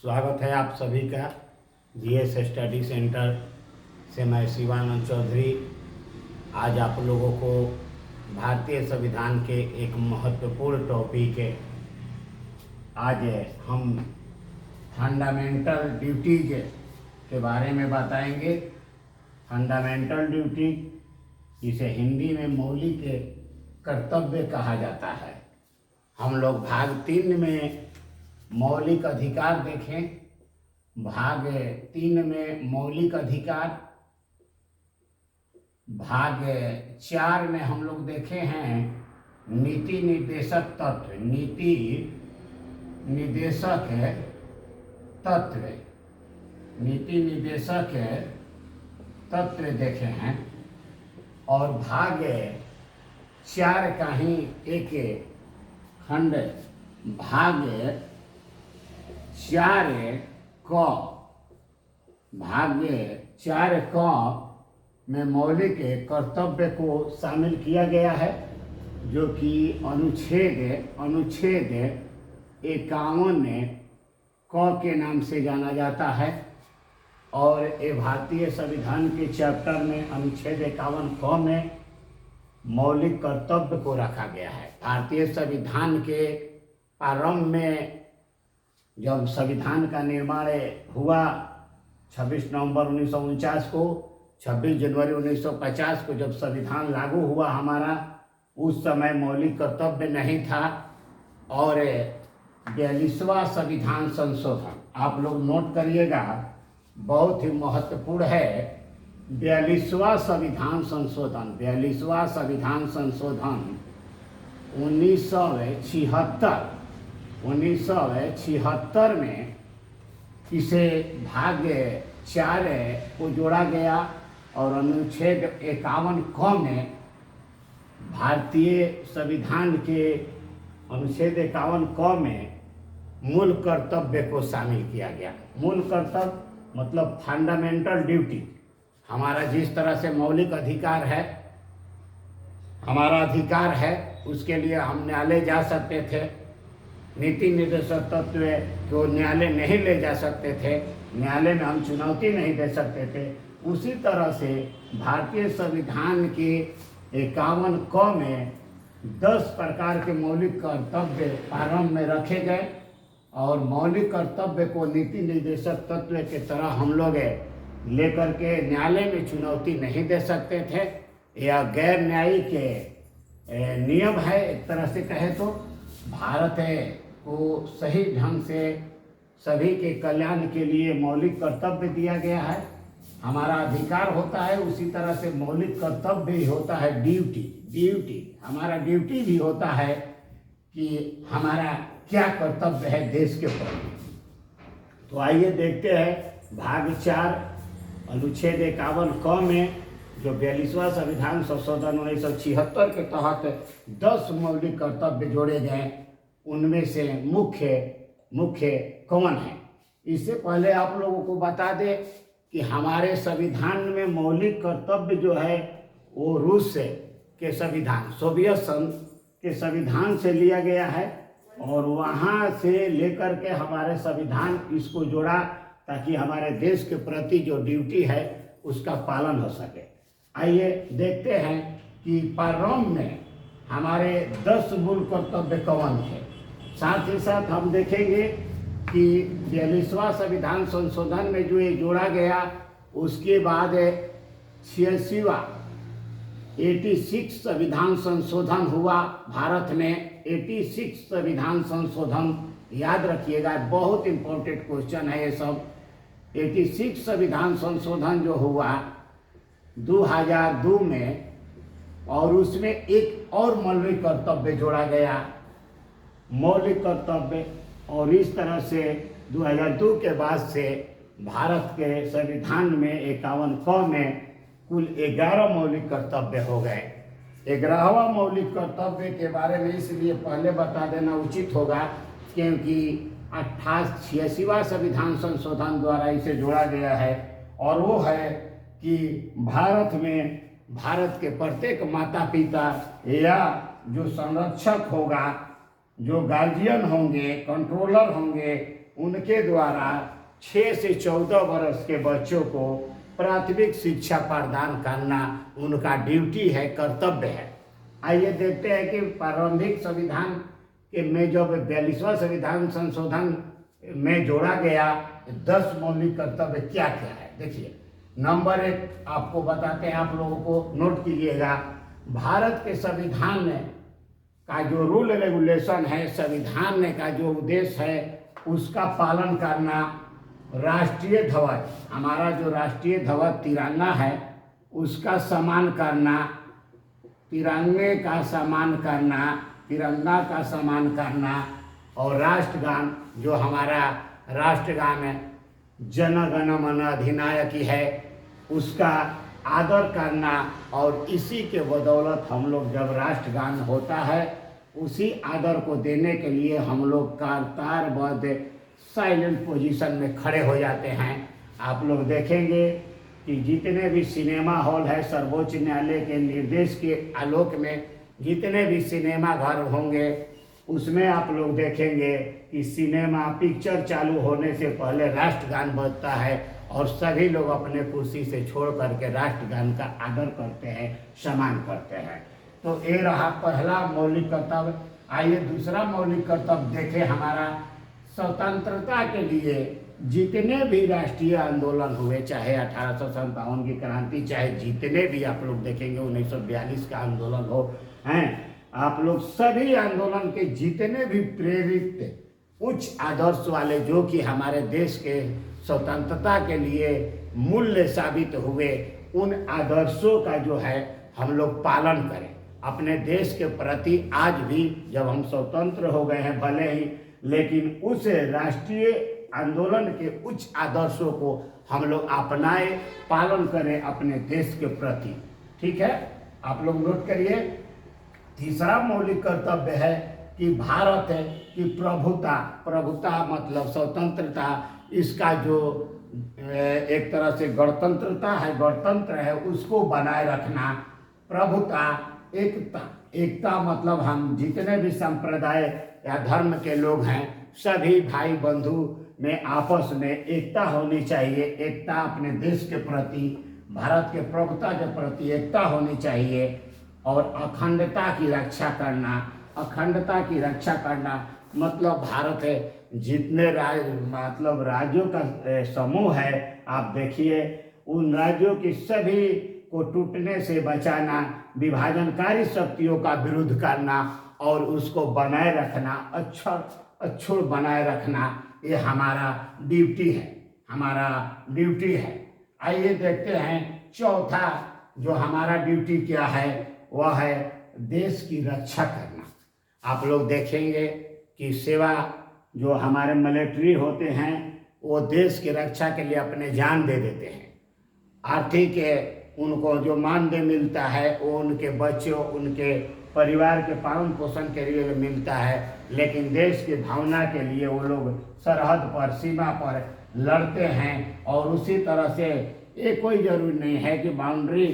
स्वागत है आप सभी का जीएस स्टडी सेंटर से। मैं शिवानंद चौधरी आज आप लोगों को भारतीय संविधान के एक महत्वपूर्ण टॉपिक है। आज हम फंडामेंटल ड्यूटीज के बारे में बताएंगे। फंडामेंटल ड्यूटी, इसे हिंदी में मौलिक कर्तव्य कहा जाता है। हम लोग भाग 3 में मौलिक अधिकार देखें। भाग 3 में मौलिक अधिकार, भाग 4 में हम लोग देखे हैं नीति निर्देशक तत्व, नीति निर्देशक तत्व, नीति निर्देशक तत्व देखे हैं। और भाग 4 का ही एक खंड भाग 4 क में मौलिक कर्तव्य को शामिल किया गया है, जो कि अनुच्छेद 51 क के नाम से जाना जाता है। और ये भारतीय संविधान के चैप्टर में अनुच्छेद 51 क में मौलिक कर्तव्य को रखा गया है। भारतीय संविधान के प्रारंभ में जब संविधान का निर्माण हुआ 26 नवंबर 1949 को, 26 जनवरी 1950 को जब संविधान लागू हुआ हमारा, उस समय मौलिक कर्तव्य नहीं था। और 42वां संविधान संशोधन, आप लोग नोट करिएगा, बहुत ही महत्वपूर्ण है। 42वां संविधान संशोधन, 42वां संविधान संशोधन 1976 में इसे भाग 4 को जोड़ा गया और अनुच्छेद 51 क में भारतीय संविधान के अनुच्छेद 51 क में मूल कर्तव्य को शामिल किया गया। मूल कर्तव्य मतलब फंडामेंटल ड्यूटी, हमारा जिस तरह से मौलिक अधिकार है, हमारा अधिकार है, उसके लिए हम न्यायालय जा सकते थे। नीति निर्देशक तत्व को न्यायालय नहीं ले जा सकते थे, न्यायालय में हम चुनौती नहीं दे सकते थे। उसी तरह से भारतीय संविधान के 51 क में 10 प्रकार के मौलिक कर्तव्य प्रारंभ में रखे गए और मौलिक कर्तव्य को नीति निर्देशक तत्व के तरह हम लोग लेकर के न्यायालय में चुनौती नहीं दे सकते थे। यह गैर न्यायिक नियम है। एक तरह से कहे तो भारत को सही ढंग से सभी के कल्याण के लिए मौलिक कर्तव्य दिया गया है। हमारा अधिकार होता है, उसी तरह से मौलिक कर्तव्य भी होता है, ड्यूटी हमारा ड्यूटी भी होता है कि हमारा क्या कर्तव्य है देश के प्रति। तो आइए देखते हैं भाग 4 अनुच्छेद 51 क में जो 42वां संविधान संशोधन 1976 के तहत 10 मौलिक कर्तव्य जोड़े गए, उनमें से मुख्य कौन है। इससे पहले आप लोगों को बता दें कि हमारे संविधान में मौलिक कर्तव्य जो है वो रूस के संविधान, सोवियत संघ के संविधान से लिया गया है और वहाँ से लेकर के हमारे संविधान इसको जोड़ा ताकि हमारे देश के प्रति जो ड्यूटी है उसका पालन हो सके। आइए देखते हैं कि प्रारंभ में हमारे 10 मूल कर्तव्य कौन थे। साथ ही साथ हम देखेंगे कि 42वां संविधान संशोधन में जो ये जोड़ा गया, उसके बाद 86वां 86 संविधान संशोधन हुआ भारत में। 86 संविधान संशोधन याद रखिएगा, बहुत इंपॉर्टेंट क्वेश्चन है ये सब। 86 संविधान संशोधन जो हुआ 2002 में, और उसमें एक और मौलिक कर्तव्य जोड़ा गया, मौलिक कर्तव्य। और इस तरह से 2002 के बाद से भारत के संविधान में 51 क में कुल 11 मौलिक कर्तव्य हो गए। 11वां मौलिक कर्तव्य के बारे में इसलिए पहले बता देना उचित होगा क्योंकि 86वां संविधान संशोधन द्वारा इसे जोड़ा गया है। और वो है कि भारत में भारत के प्रत्येक माता पिता या जो संरक्षक होगा, जो गार्जियन होंगे, कंट्रोलर होंगे, उनके द्वारा 6 से 14 वर्ष के बच्चों को प्राथमिक शिक्षा प्रदान करना उनका ड्यूटी है, कर्तव्य है। आइए देखते हैं कि प्रारंभिक संविधान के में जब 42वां संविधान संशोधन में जोड़ा गया 10 मौलिक कर्तव्य क्या क्या है। देखिए, नंबर 1 आपको बताते हैं, आप लोगों को नोट कीजिएगा। भारत के संविधान का जो रूल रेगुलेशन है, संविधान का जो उद्देश्य है उसका पालन करना। राष्ट्रीय ध्वज, हमारा जो राष्ट्रीय ध्वज तिरंगा है उसका सम्मान करना, तिरंगे का सम्मान करना, तिरंगा का सम्मान करना। और राष्ट्रगान, जो हमारा राष्ट्रगान है जन गण मन अधिनायक है, उसका आदर करना। और इसी के बदौलत हम लोग जब राष्ट्रगान होता है उसी आदर को देने के लिए हम लोग कतारबद्ध साइलेंट पोजीशन में खड़े हो जाते हैं। आप लोग देखेंगे कि जितने भी सिनेमा हॉल है, सर्वोच्च न्यायालय के निर्देश के आलोक में जितने भी सिनेमा घर होंगे उसमें आप लोग देखेंगे कि सिनेमा पिक्चर चालू होने से पहले राष्ट्रगान बजता है और सभी लोग अपने कुर्सी से छोड़ करके राष्ट्रगान का आदर करते हैं, सम्मान करते हैं। तो ये रहा पहला मौलिक कर्तव्य। आइए दूसरा मौलिक कर्तव्य देखें। हमारा स्वतंत्रता के लिए जितने भी राष्ट्रीय आंदोलन हुए, चाहे 1857 की क्रांति, चाहे जितने भी आप लोग देखेंगे 1942 का आंदोलन हो, हैं आप लोग सभी आंदोलन के जितने भी प्रेरित उच्च आदर्श वाले जो कि हमारे देश के स्वतंत्रता के लिए मूल्य साबित हुए, उन आदर्शों का जो है हम लोग पालन करें अपने देश के प्रति। आज भी जब हम स्वतंत्र हो गए हैं भले ही, लेकिन उस राष्ट्रीय आंदोलन के उच्च आदर्शों को हम लोग अपनाए, पालन करें अपने देश के प्रति। ठीक है, आप लोग नोट करिए। तीसरा मौलिक कर्तव्य है कि भारत है कि प्रभुता मतलब स्वतंत्रता, इसका जो एक तरह से गणतंत्रता है, गणतंत्र है, उसको बनाए रखना। प्रभुता, एकता मतलब हम जितने भी संप्रदाय या धर्म के लोग हैं सभी भाई बंधु में आपस में एकता होनी चाहिए। एकता अपने देश के प्रति, भारत के प्रभुता के प्रति एकता होनी चाहिए। और अखंडता की रक्षा करना। अखंडता की रक्षा करना मतलब भारत है जितने मतलब राज्यों का समूह है, आप देखिए उन राज्यों की सभी को टूटने से बचाना, विभाजनकारी शक्तियों का विरोध करना और उसको बनाए रखना, अक्षर बनाए रखना, ये हमारा ड्यूटी है, हमारा ड्यूटी है। आइए देखते हैं चौथा जो हमारा ड्यूटी क्या है, वह है देश की रक्षा करना। आप लोग देखेंगे कि सेवा जो हमारे मिलिट्री होते हैं वो देश की रक्षा के लिए अपने जान दे देते हैं। आर्थिक उनको जो मानदेय मिलता है वो उनके बच्चों, उनके परिवार के पालन पोषण के लिए मिलता है, लेकिन देश की भावना के लिए वो लोग सरहद पर, सीमा पर लड़ते हैं। और उसी तरह से ये कोई जरूरी नहीं है कि बाउंड्री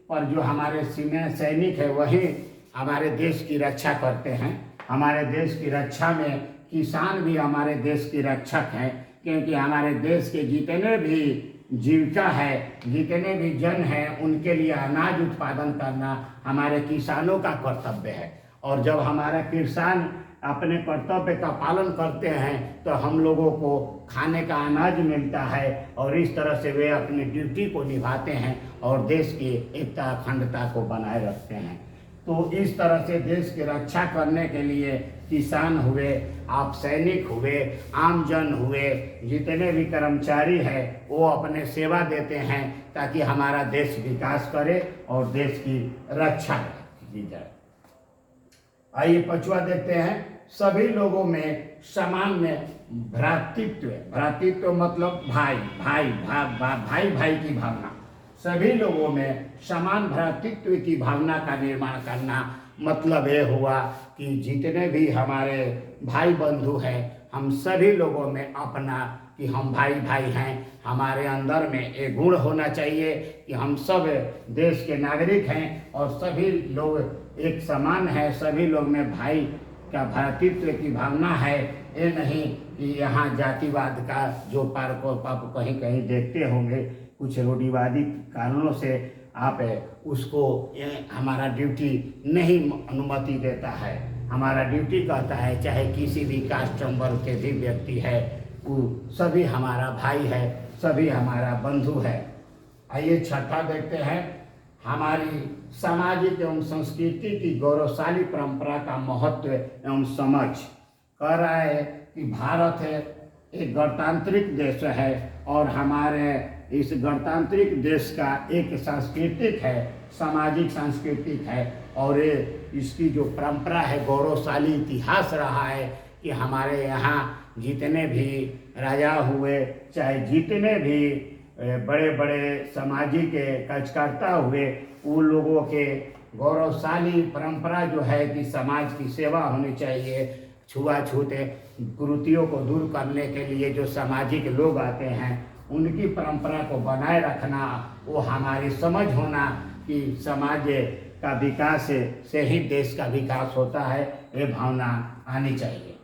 पर जो हमारे सैनिक है वही हमारे देश की रक्षा करते हैं। हमारे देश की रक्षा में किसान भी हमारे देश की रक्षक हैं, क्योंकि हमारे देश के जितने भी जीविका है, जितने भी जन हैं, उनके लिए अनाज उत्पादन करना हमारे किसानों का कर्तव्य है। और जब हमारा किसान अपने कर्तव्य का पालन करते हैं तो हम लोगों को खाने का अनाज मिलता है और इस तरह से वे अपनी ड्यूटी को निभाते हैं और देश की एकता अखंडता को बनाए रखते हैं। तो इस तरह से देश की रक्षा करने के लिए किसान हुए, आप सैनिक हुए, आम जन हुए, जितने भी कर्मचारी हैं वो अपने सेवा देते हैं ताकि हमारा देश विकास करे और देश की रक्षा की जाए। आइए पांचवा देखते हैं, सभी लोगों में सामान्य भ्रातृत्व। भ्रातृत्व मतलब भाई भाई की भावना। सभी लोगों में समान भ्रातृत्व की भावना का निर्माण करना मतलब ये हुआ कि जितने भी हमारे भाई बंधु हैं, हम सभी लोगों में अपना कि हम भाई हैं, हमारे अंदर में एक गुण होना चाहिए कि हम सब देश के नागरिक हैं और सभी लोग एक समान हैं, सभी लोग में भाई का भ्रातृत्व की भावना है। ये नहीं कि यहाँ जातिवाद का जो पार्कों आप कहीं कहीं देखते होंगे, कुछ रूढ़िवादी कारणों से आप उसको हमारा ड्यूटी नहीं अनुमति देता है। हमारा ड्यूटी कहता है चाहे किसी भी कास्ट वर्ग के भी व्यक्ति है, वो सभी हमारा भाई है, सभी हमारा बंधु है। आइए छठा देखते हैं, हमारी सामाजिक एवं संस्कृति की गौरवशाली परंपरा का महत्व एवं समझ। कह रहा है कि भारत है एक गणतांत्रिक देश है और हमारे इस गणतांत्रिक देश का एक सांस्कृतिक है, सामाजिक सांस्कृतिक है, और इसकी जो परंपरा है गौरवशाली इतिहास रहा है कि हमारे यहाँ जितने भी राजा हुए, चाहे जितने भी बड़े बड़े सामाजिक कार्यकर्ता हुए, उन लोगों के गौरवशाली परंपरा जो है कि समाज की सेवा होनी चाहिए, छुआछूत कुरीतियों को दूर करने के लिए जो सामाजिक लोग आते हैं उनकी परंपरा को बनाए रखना, वो हमारी समझ होना कि समाज का विकास से ही देश का विकास होता है, ये भावना आनी चाहिए।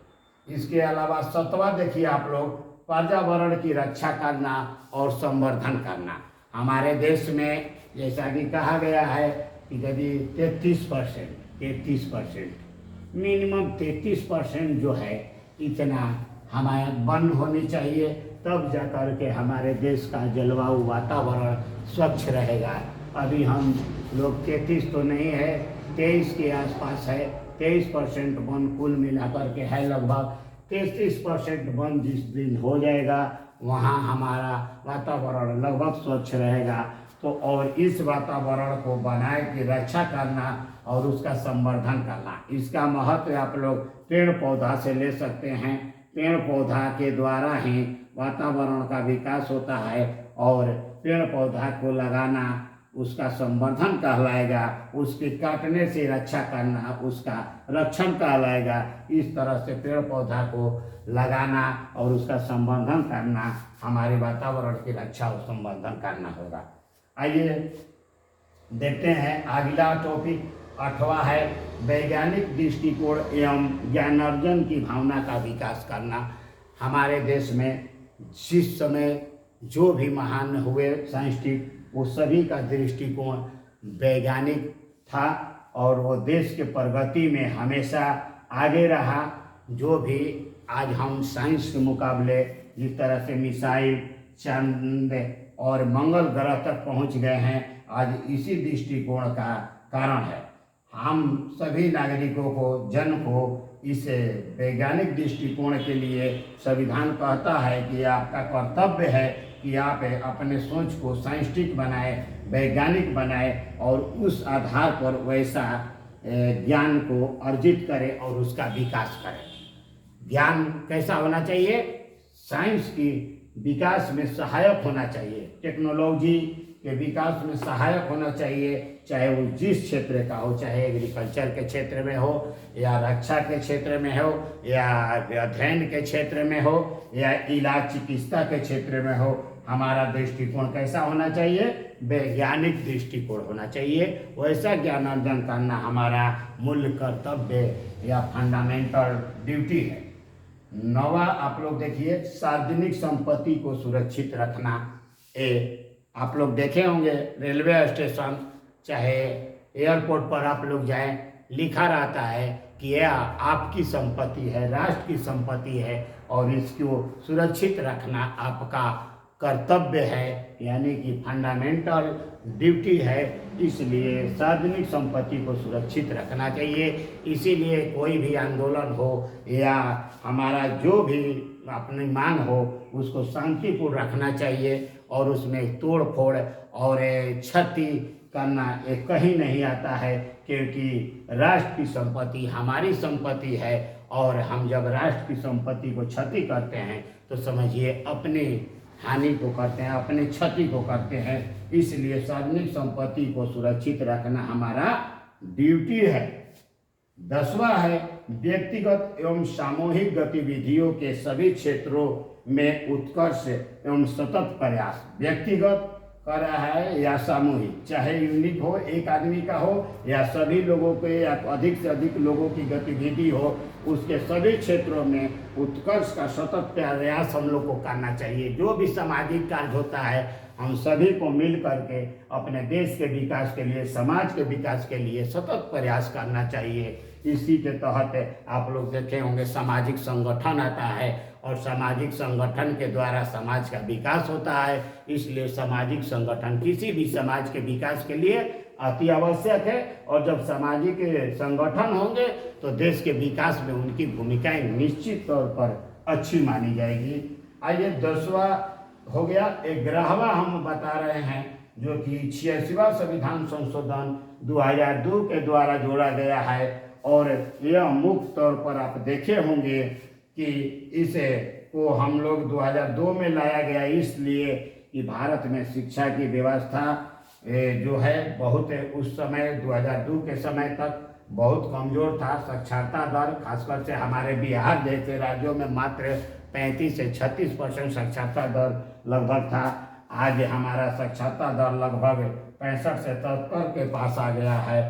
इसके अलावा सतवा देखिए आप लोग, पर्यावरण की रक्षा करना और संवर्धन करना। हमारे देश में जैसा कि कहा गया है कि यदि 33% मिनिमम 33% जो है इतना हमारे वन होनी चाहिए, तब जा कर के हमारे देश का जलवायु वातावरण स्वच्छ रहेगा। अभी हम लोग 33 तो नहीं है, 23 के आसपास है। 23% वन कुल मिलाकर के है लगभग। 33% वन जिस दिन हो जाएगा वहाँ हमारा वातावरण लगभग स्वच्छ रहेगा। तो और इस वातावरण को बनाए की रक्षा करना और उसका संवर्धन करना, इसका महत्व आप लोग पेड़ पौधा से ले सकते हैं। पेड़ पौधा के द्वारा ही वातावरण का विकास होता है और पेड़ पौधा को लगाना उसका संवर्धन कहलाएगा, उसके काटने से रक्षा करना उसका रक्षण कहलाएगा। इस तरह से पेड़ पौधा को लगाना और उसका संवर्धन करना हमारे वातावरण की रक्षा और संवर्धन करना होगा। आइए देखते हैं अगला टॉपिक 8वां है वैज्ञानिक दृष्टिकोण एवं ज्ञानार्जन की भावना का विकास करना। हमारे देश में जिस समय जो भी महान हुए साइंटिस्ट, वो सभी का दृष्टिकोण वैज्ञानिक था और वो देश के प्रगति में हमेशा आगे रहा। जो भी आज हम साइंस के मुकाबले जिस तरह से मिसाइल, चंद और मंगल ग्रह तक पहुंच गए हैं, आज इसी दृष्टिकोण का कारण है। हम सभी नागरिकों को, जन को इस वैज्ञानिक दृष्टिकोण के लिए संविधान कहता है कि आपका कर्तव्य है कि आप अपने सोच को साइंटिफिक बनाए, वैज्ञानिक बनाए और उस आधार पर वैसा ज्ञान को अर्जित करें और उसका विकास करें। ज्ञान कैसा होना चाहिए? साइंस की विकास में सहायक होना चाहिए, टेक्नोलॉजी के विकास में सहायक होना चाहिए, चाहे वो जिस क्षेत्र का हो, चाहे एग्रीकल्चर के क्षेत्र में हो या रक्षा के क्षेत्र में हो या अध्ययन के क्षेत्र में हो या इलाज चिकित्सा के क्षेत्र में हो। हमारा दृष्टिकोण कैसा होना चाहिए? वैज्ञानिक दृष्टिकोण होना चाहिए। वैसा ज्ञान अर्जन करना हमारा मूल कर्तव्य या फंडामेंटल ड्यूटी है। 9वां आप लोग देखिए, सार्वजनिक संपत्ति को सुरक्षित रखना। आप लोग देखे होंगे रेलवे स्टेशन चाहे एयरपोर्ट पर आप लोग जाएं, लिखा रहता है कि यह आपकी संपत्ति है, राष्ट्र की संपत्ति है और इसको सुरक्षित रखना आपका कर्तव्य है, यानी कि फंडामेंटल ड्यूटी है। इसलिए सार्वजनिक संपत्ति को सुरक्षित रखना चाहिए। इसीलिए कोई भी आंदोलन हो या हमारा जो भी अपनी मांग हो उसको शांतिपूर्ण रखना चाहिए और उसमें तोड़ फोड़ और क्षति करना एक कहीं नहीं आता है, क्योंकि राष्ट्र की संपत्ति हमारी संपत्ति है और हम जब राष्ट्र की संपत्ति को क्षति करते हैं तो समझिए अपनी हानि को करते हैं, अपने क्षति को करते हैं। इसलिए सार्वजनिक संपत्ति को सुरक्षित रखना हमारा ड्यूटी है। 10वां है व्यक्तिगत एवं सामूहिक गतिविधियों के सभी क्षेत्रों में उत्कर्ष एवं सतत प्रयास। व्यक्तिगत कर रहा है या सामूहिक, चाहे यूनिक हो, एक आदमी का हो या सभी लोगों के या अधिक से अधिक लोगों की गतिविधि हो, उसके सभी क्षेत्रों में उत्कर्ष का सतत प्रयास हम लोग को करना चाहिए। जो भी सामाजिक कार्य होता है हम सभी को मिल करके अपने देश के विकास के लिए, समाज के विकास के लिए सतत प्रयास करना चाहिए। इसी के तहत आप लोग देखे होंगे सामाजिक संगठन आता है और सामाजिक संगठन के द्वारा समाज का विकास होता है। इसलिए सामाजिक संगठन किसी भी समाज के विकास के लिए अति आवश्यक है और जब सामाजिक संगठन होंगे तो देश के विकास में उनकी भूमिकाएं निश्चित तौर पर अच्छी मानी जाएगी। आइए 10वां हो गया। 11वां हम बता रहे हैं जो कि 86वां संविधान संशोधन 2002 के द्वारा जोड़ा गया है और यह मुख्य तौर पर आप देखे होंगे कि इसे को हम लोग 2002 में लाया गया इसलिए कि भारत में शिक्षा की व्यवस्था जो है बहुत उस समय 2002 के समय तक बहुत कमज़ोर था। साक्षरता दर खासकर से हमारे बिहार जैसे राज्यों में मात्र 35 से 36% साक्षरता दर लगभग था। आज हमारा साक्षरता दर लगभग 65 से 73 के पास आ गया है।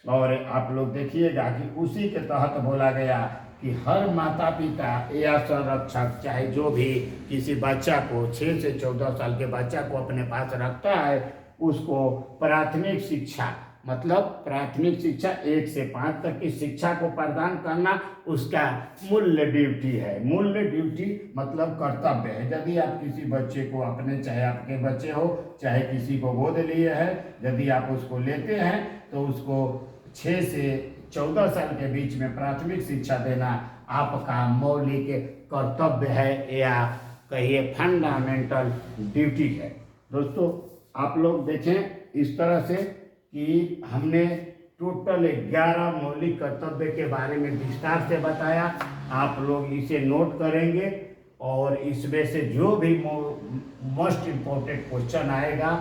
और आप लोग देखिएगा कि उसी के तहत बोला गया कि हर माता पिता या संरक्षक चाहे जो भी किसी बच्चा को 6 से 14 साल के बच्चा को अपने पास रखता है उसको प्राथमिक शिक्षा मतलब प्राथमिक शिक्षा 1 से 5 तक की शिक्षा को प्रदान करना उसका मूल्य ड्यूटी है। मूल्य ड्यूटी मतलब कर्तव्य है। यदि आप किसी बच्चे को अपने, चाहे आपके बच्चे हो चाहे किसी को गोद लिए है, यदि आप उसको लेते हैं तो उसको 6 से 14 साल के बीच में प्राथमिक शिक्षा देना आपका मौलिक कर्तव्य है या कहिए फंडामेंटल ड्यूटी है। दोस्तों आप लोग देखें इस तरह से कि हमने टोटल 11 मौलिक कर्तव्य के बारे में विस्तार से बताया। आप लोग इसे नोट करेंगे और इसमें से जो भी मोस्ट इम्पोर्टेंट क्वेश्चन आएगा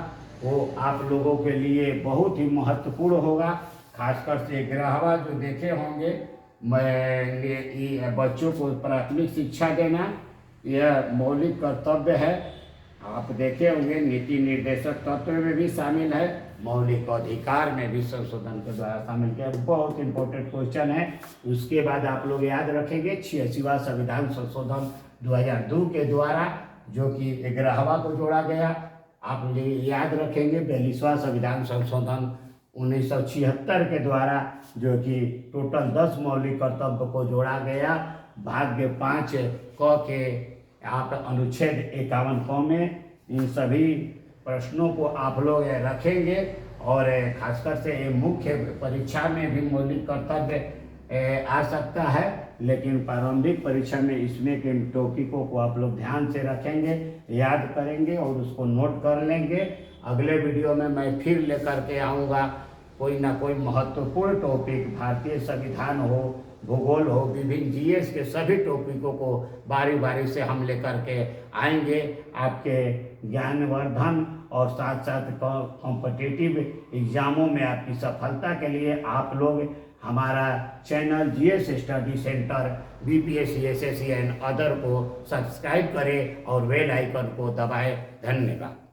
वो आप लोगों के लिए बहुत ही महत्वपूर्ण होगा। खासकर से 11वां जो देखे होंगे, मैं बच्चों को प्राथमिक शिक्षा देना यह मौलिक कर्तव्य है। आप देखे होंगे नीति निर्देशक तत्व में भी शामिल है, मौलिक अधिकार में भी संशोधन के द्वारा शामिल किया। बहुत इंपॉर्टेंट क्वेश्चन है। उसके बाद आप लोग याद रखेंगे 86वां संविधान संशोधन 2002 के द्वारा जो कि 11वां को जोड़ा गया। आप लोग याद रखेंगे 42वां संविधान संशोधन 1976 के द्वारा जो कि टोटल 10 मौलिक कर्तव्य को जोड़ा गया। भाग 5 क के आप अनुच्छेद 51 क में इन सभी प्रश्नों को आप लोग रखेंगे और खासकर से मुख्य परीक्षा में भी मौलिक कर्तव्य आ सकता है, लेकिन प्रारंभिक परीक्षा में इसमें के टॉपिकों को आप लोग ध्यान से रखेंगे, याद करेंगे और उसको नोट कर लेंगे। अगले वीडियो में मैं फिर लेकर के आऊँगा कोई ना कोई महत्वपूर्ण टॉपिक, भारतीय संविधान हो, भूगोल हो, विभिन्न जीएस के सभी टॉपिकों को बारी बारी से हम लेकर के आएंगे आपके ज्ञानवर्धन और साथ साथ कॉम्पिटिटिव एग्जामों में आपकी सफलता के लिए आप लोग हमारा channel GS study centre BPSC, SSC and other को सब्सक्राइब करें और बेल आइकन को दबाएं। धन्यवाद।